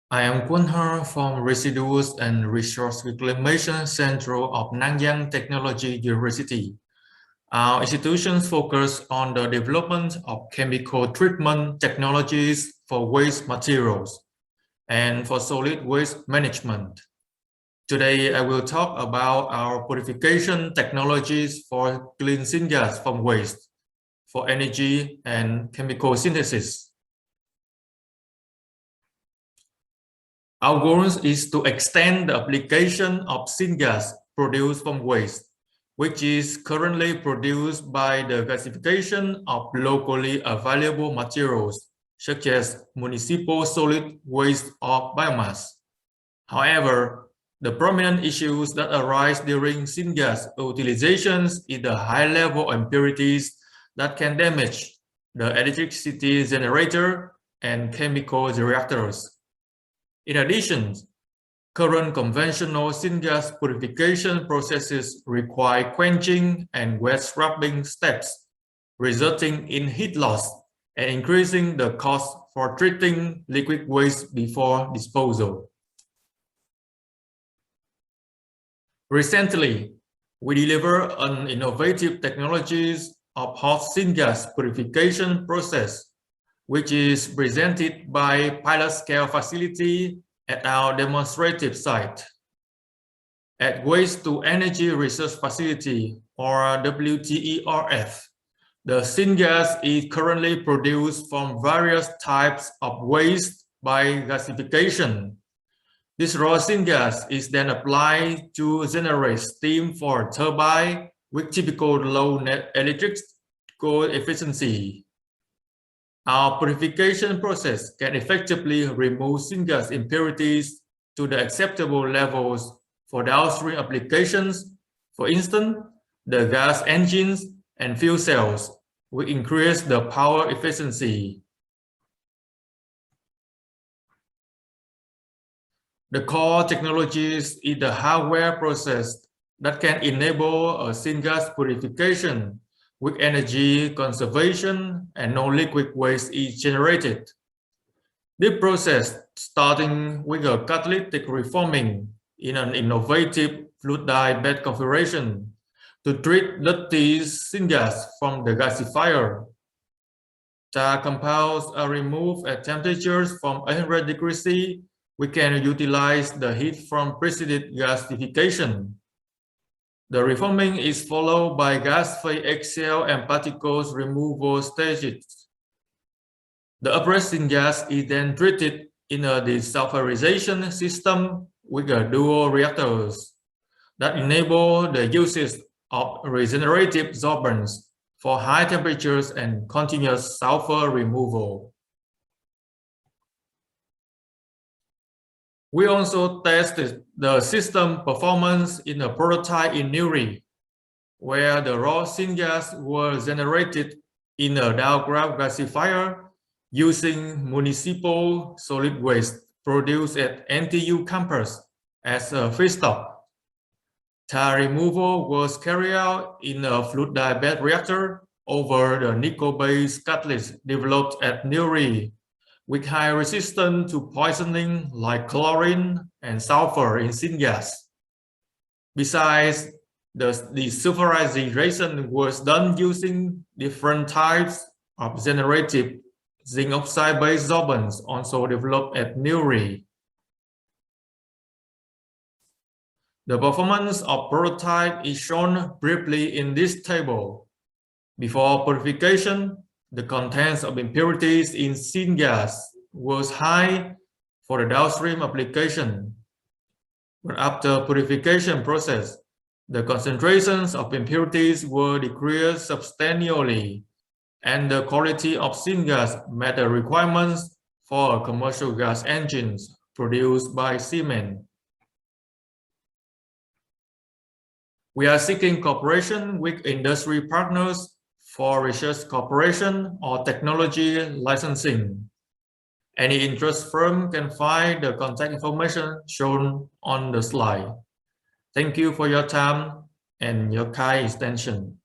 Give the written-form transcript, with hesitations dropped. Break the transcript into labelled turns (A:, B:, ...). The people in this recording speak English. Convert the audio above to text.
A: I am Kwon Her from Residues and Resource Reclamation Center of Nanyang Technology University. Our institutions focus on the development of chemical treatment technologies for waste materials and for solid waste management. Today, I will talk about our purification technologies for clean syngas from waste, for energy and chemical synthesis. Our goal is to extend the application of syngas produced from waste, which is currently produced by the gasification of locally available materials, such as municipal solid waste or biomass. However, the prominent issues that arise during syngas utilizations is the high level of impurities that can damage the electricity generator and chemical reactors. In addition, current conventional syngas purification processes require quenching and wet scrubbing steps, resulting in heat loss and increasing the cost for treating liquid waste before disposal. Recently, we delivered an innovative technologies of hot syngas purification process, which is presented by pilot scale facility at our demonstrative site. At Waste to Energy Research Facility, or WTERF, the syngas is currently produced from various types of waste by gasification. This raw syngas is then applied to generate steam for a turbine with typical low net electrical efficiency. Our purification process can effectively remove syngas impurities to the acceptable levels for downstream applications. For instance, the gas engines and fuel cells will increase the power efficiency. The core technologies is the hardware process that can enable a syngas purification with energy conservation and no liquid waste is generated. This process, starting with a catalytic reforming in an innovative fluid-dye bed configuration to treat dirty syngas from the gasifier. Tar compounds are removed at temperatures from 800 degrees C. We can utilize the heat from preceded gasification. The reforming is followed by gas phase exhale and particles removal stages. The uprest syngas is then treated in a desulfurization system with a dual reactors that enable the uses of regenerative sorbents for high temperatures and continuous sulfur removal. We also tested the system performance in a prototype in NEWRI, where the raw syngas were generated in a downgrade gasifier using municipal solid waste produced at NTU campus as a feedstock. Tar removal was carried out in a fluid-dye bed reactor over the nickel-based catalyst developed at NEWRI, with high resistance to poisoning like chlorine and sulfur in syngas. Besides, the desulfurization was done using different types of generative zinc oxide-based sorbents also developed at NEWRI. The performance of prototype is shown briefly in this table. Before purification, the contents of impurities in syngas was high for the downstream application. But after purification process, the concentrations of impurities were decreased substantially, and the quality of syngas met the requirements for commercial gas engines produced by Siemens. We are seeking cooperation with industry partners for research cooperation or technology licensing. Any interest firm can find the contact information shown on the slide. Thank you for your time and your kind attention.